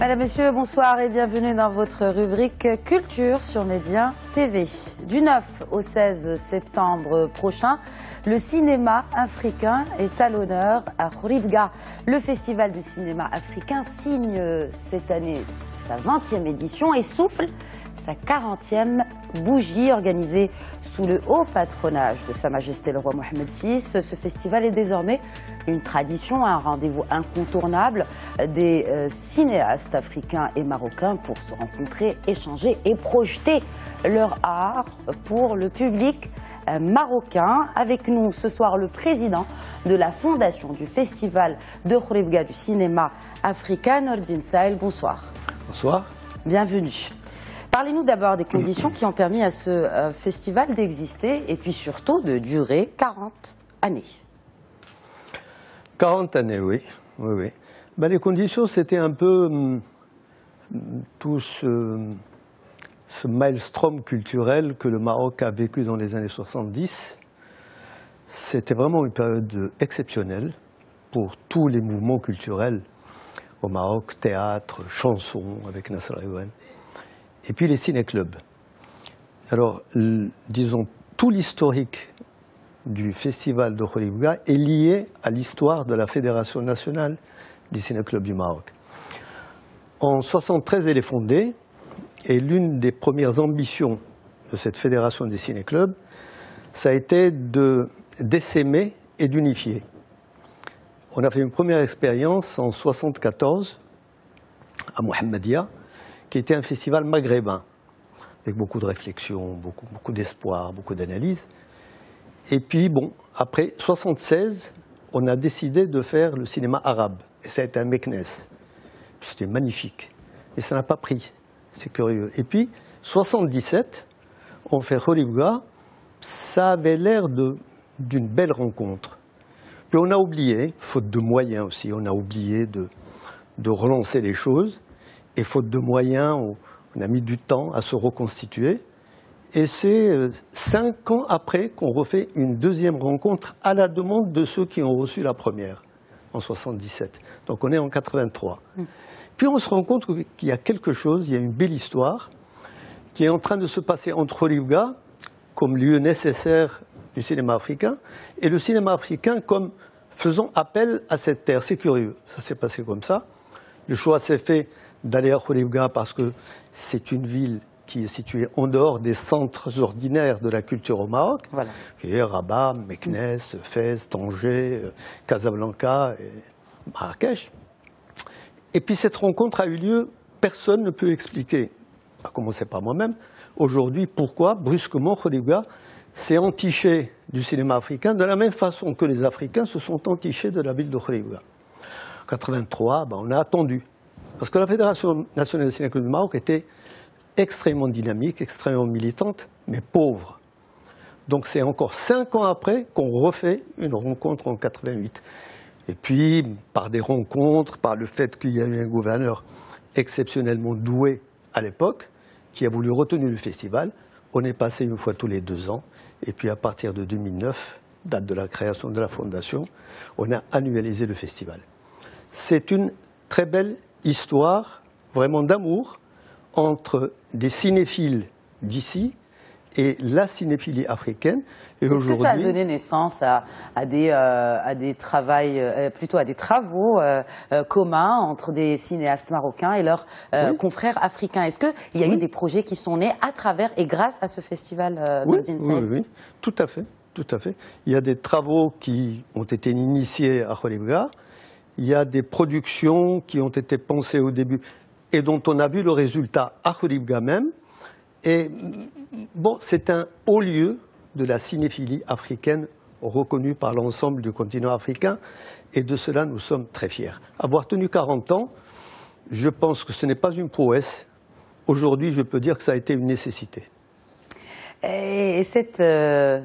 Madame, Monsieur, bonsoir et bienvenue dans votre rubrique Culture sur Média TV. Du 9 au 16 septembre prochain, le cinéma africain est à l'honneur à Khouribga. Le Festival du cinéma africain signe cette année sa 20e édition et souffle sa 40e bougie organisée sous le haut patronage de Sa Majesté le roi Mohamed VI. Ce festival est désormais une tradition, un rendez-vous incontournable des cinéastes africains et marocains pour se rencontrer, échanger et projeter leur art pour le public marocain. Avec nous ce soir le président de la fondation du Festival de Khouribga du cinéma africain, Nordine Saïl. Bonsoir. Bonsoir. Bienvenue. Parlez-nous d'abord des conditions qui ont permis à ce festival d'exister et puis surtout de durer 40 années. 40 années, oui. Ben, les conditions, c'était un peu tout ce maelstrom culturel que le Maroc a vécu dans les années 70. C'était vraiment une période exceptionnelle pour tous les mouvements culturels au Maroc, théâtre, chansons avec Nasser Ewan. Et puis les ciné-clubs. Alors, disons, tout l'historique du festival de Khouribga est lié à l'histoire de la Fédération nationale des ciné-clubs du Maroc. En 1973, elle est fondée, et l'une des premières ambitions de cette fédération des ciné-clubs, ça a été d'essaimer et d'unifier. On a fait une première expérience en 1974 à Mohammedia, qui était un festival maghrébin, avec beaucoup de réflexion, beaucoup d'espoir, beaucoup d'analyse. Et puis, bon, après 1976, on a décidé de faire le cinéma arabe. Et ça a été un Meknes. C'était magnifique. Mais ça n'a pas pris. C'est curieux. Et puis, 1977, on fait Khouribga. Ça avait l'air d'une belle rencontre. Puis on a oublié, faute de moyens aussi, on a oublié de relancer les choses. Et faute de moyens, on a mis du temps à se reconstituer. Et c'est 5 ans après qu'on refait une deuxième rencontre à la demande de ceux qui ont reçu la première, en 1977. Donc on est en 1983. Puis on se rend compte qu'il y a quelque chose, il y a une belle histoire qui est en train de se passer entre Khouribga, comme lieu nécessaire du cinéma africain, et le cinéma africain comme faisant appel à cette terre. C'est curieux, ça s'est passé comme ça. Le choix s'est fait d'aller à Khouribga parce que c'est une ville qui est située en dehors des centres ordinaires de la culture au Maroc. Voilà. Et Rabat, Meknes, Fès, Tanger, Casablanca et Marrakech. Et puis cette rencontre a eu lieu, personne ne peut expliquer, à commencer par moi-même, aujourd'hui pourquoi brusquement Khouribga s'est entiché du cinéma africain de la même façon que les Africains se sont entichés de la ville de Khouribga. En 1983, on a attendu. Parce que la Fédération nationale des ciné-clubs du Maroc était extrêmement dynamique, extrêmement militante, mais pauvre. Donc c'est encore 5 ans après qu'on refait une rencontre en 1988. Et puis, par des rencontres, par le fait qu'il y a eu un gouverneur exceptionnellement doué à l'époque, qui a voulu retenir le festival, on est passé une fois tous les 2 ans. Et puis à partir de 2009, date de la création de la fondation, on a annualisé le festival. C'est une très belle histoire, vraiment d'amour, entre des cinéphiles d'ici et la cinéphilie africaine. Est-ce que ça a donné naissance à des travaux communs entre des cinéastes marocains et leurs confrères africains? Est-ce qu'il y a eu des projets qui sont nés à travers et grâce à ce festival Nordine Saïl? Oui, tout à fait, tout à fait. Il y a des travaux qui ont été initiés à Khouribga. Il y a des productions qui ont été pensées au début et dont on a vu le résultat à Khouribga même. Et bon, c'est un haut lieu de la cinéphilie africaine reconnu par l'ensemble du continent africain. Et de cela, nous sommes très fiers. Avoir tenu 40 ans, je pense que ce n'est pas une prouesse. Aujourd'hui, je peux dire que ça a été une nécessité. Et ce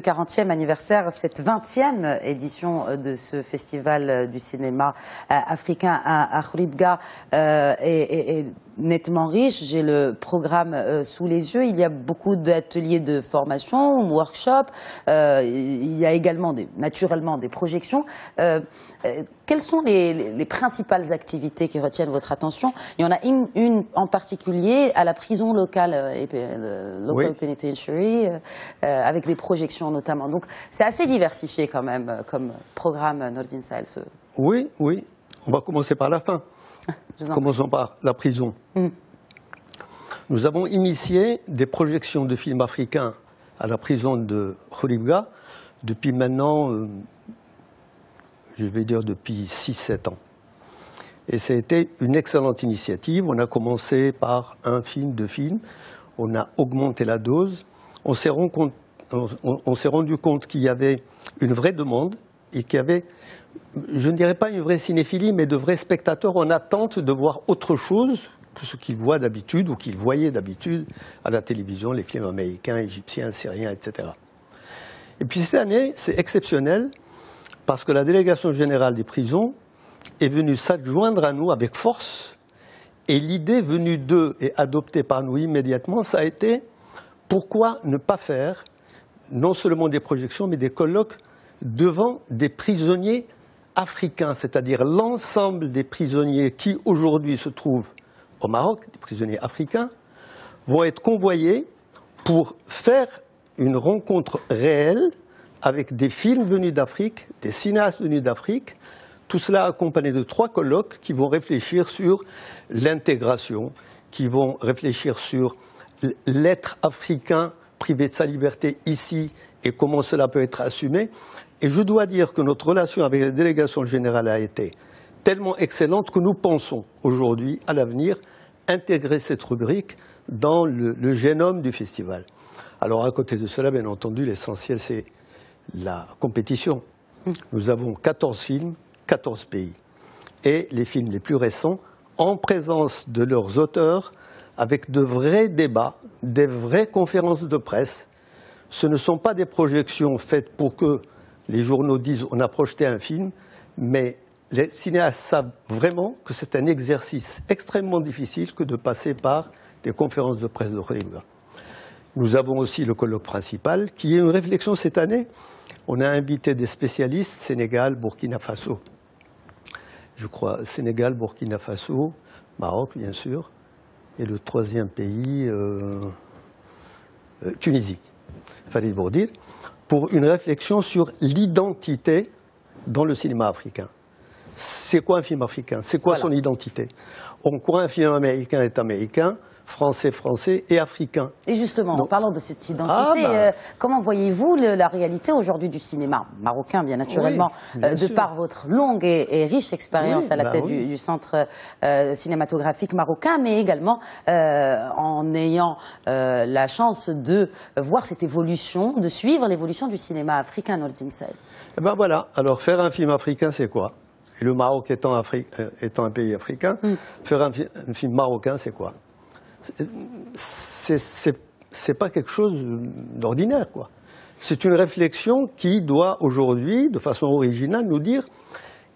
40e anniversaire, cette 20e édition de ce festival du cinéma africain à Khouribga est nettement riche. J'ai le programme sous les yeux. Il y a beaucoup d'ateliers de formation, workshops. Il y a également naturellement des projections. quelles sont les principales activités qui retiennent votre attention? Il y en a une en particulier à la prison locale, Local Penitentiary, avec des projections notamment. Donc c'est assez diversifié quand même comme programme Nordin Sahel. Oui, oui. On va commencer par la fin. Commençons par la prison. Nous avons initié des projections de films africains à la prison de Khouribga depuis maintenant, je vais dire depuis 6-7 ans. Et ça a été une excellente initiative. On a commencé par un film, 2 films. On a augmenté la dose. On s'est rendu compte qu'il y avait une vraie demande et qu'il y avait, je ne dirais pas une vraie cinéphilie, mais de vrais spectateurs en attente de voir autre chose que ce qu'ils voient d'habitude ou qu'ils voyaient d'habitude à la télévision, les films américains, égyptiens, syriens, etc. Et puis cette année, c'est exceptionnel parce que la délégation générale des prisons est venue s'adjoindre à nous avec force. Et l'idée venue d'eux et adoptée par nous immédiatement, ça a été pourquoi ne pas faire non seulement des projections, mais des colloques devant des prisonniers africains, c'est-à-dire l'ensemble des prisonniers qui aujourd'hui se trouvent au Maroc, des prisonniers africains, vont être convoyés pour faire une rencontre réelle avec des films venus d'Afrique, des cinéastes venus d'Afrique, tout cela accompagné de 3 colloques qui vont réfléchir sur l'intégration, qui vont réfléchir sur l'être africain privé de sa liberté ici et comment cela peut être assumé. Et je dois dire que notre relation avec la délégation générale a été tellement excellente que nous pensons aujourd'hui, à l'avenir, intégrer cette rubrique dans le génome du festival. Alors à côté de cela, bien entendu, l'essentiel c'est la compétition. Nous avons 14 films, 14 pays. Et les films les plus récents, en présence de leurs auteurs, avec de vrais débats, des vraies conférences de presse. Ce ne sont pas des projections faites pour que les journaux disent on a projeté un film, mais les cinéastes savent vraiment que c'est un exercice extrêmement difficile que de passer par des conférences de presse de Khouribga. Nous avons aussi le colloque principal, qui est une réflexion cette année. On a invité des spécialistes, Sénégal, Burkina Faso. Je crois Sénégal, Burkina Faso, Maroc bien sûr, et le 3e pays, Tunisie, Farid Bourdir, pour une réflexion sur l'identité dans le cinéma africain. C'est quoi un film africain? C'est quoi son identité? En quoi un film américain est américain, français, français et africain? Et justement, en parlant de cette identité, comment voyez-vous la réalité aujourd'hui du cinéma marocain, bien naturellement, de par votre longue et riche expérience à la tête du centre cinématographique marocain, mais également en ayant la chance de voir cette évolution, de suivre l'évolution du cinéma africain, Nordin Sahel? Eh ben voilà, alors faire un film africain, c'est quoi? Et le Maroc étant un pays africain, faire un film marocain, c'est quoi? C'est pas quelque chose d'ordinaire, quoi. C'est une réflexion qui doit aujourd'hui, de façon originale, nous dire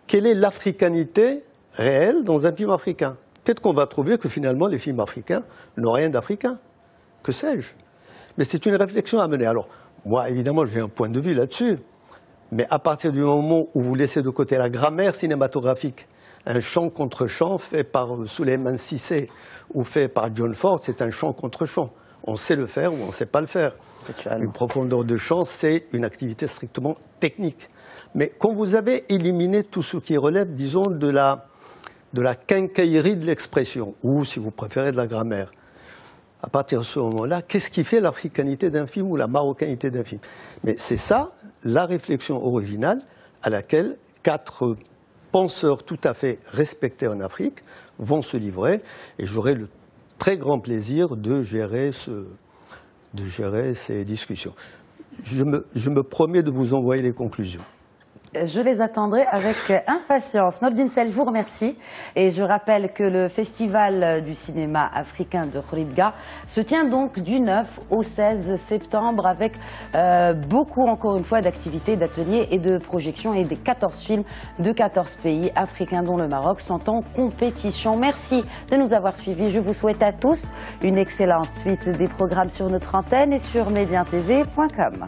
quelle est l'africanité réelle dans un film africain. Peut-être qu'on va trouver que finalement les films africains n'ont rien d'africain. Que sais-je? Mais c'est une réflexion à mener. Alors, moi, évidemment, j'ai un point de vue là-dessus. Mais à partir du moment où vous laissez de côté la grammaire cinématographique, un chant contre chant fait par Souleymane Cissé ou fait par John Ford, c'est un chant contre chant. On sait le faire ou on ne sait pas le faire. Une profondeur de chant, c'est une activité strictement technique. Mais quand vous avez éliminé tout ce qui relève, disons, de la quincaillerie de l'expression, ou si vous préférez de la grammaire, à partir de ce moment-là, qu'est-ce qui fait l'africanité d'un film ou la marocanité d'un film? Mais c'est ça, la réflexion originale à laquelle 4 penseurs tout à fait respectés en Afrique vont se livrer. Et j'aurai le très grand plaisir de gérer ces discussions. Je me promets de vous envoyer les conclusions. Je les attendrai avec impatience. Nordin Sahel, je vous remercie. Et je rappelle que le Festival du cinéma africain de Khouribga se tient donc du 9 au 16 septembre avec beaucoup, encore une fois, d'activités, d'ateliers et de projections et des 14 films de 14 pays africains dont le Maroc sont en compétition. Merci de nous avoir suivis. Je vous souhaite à tous une excellente suite des programmes sur notre antenne et sur mediantv.com.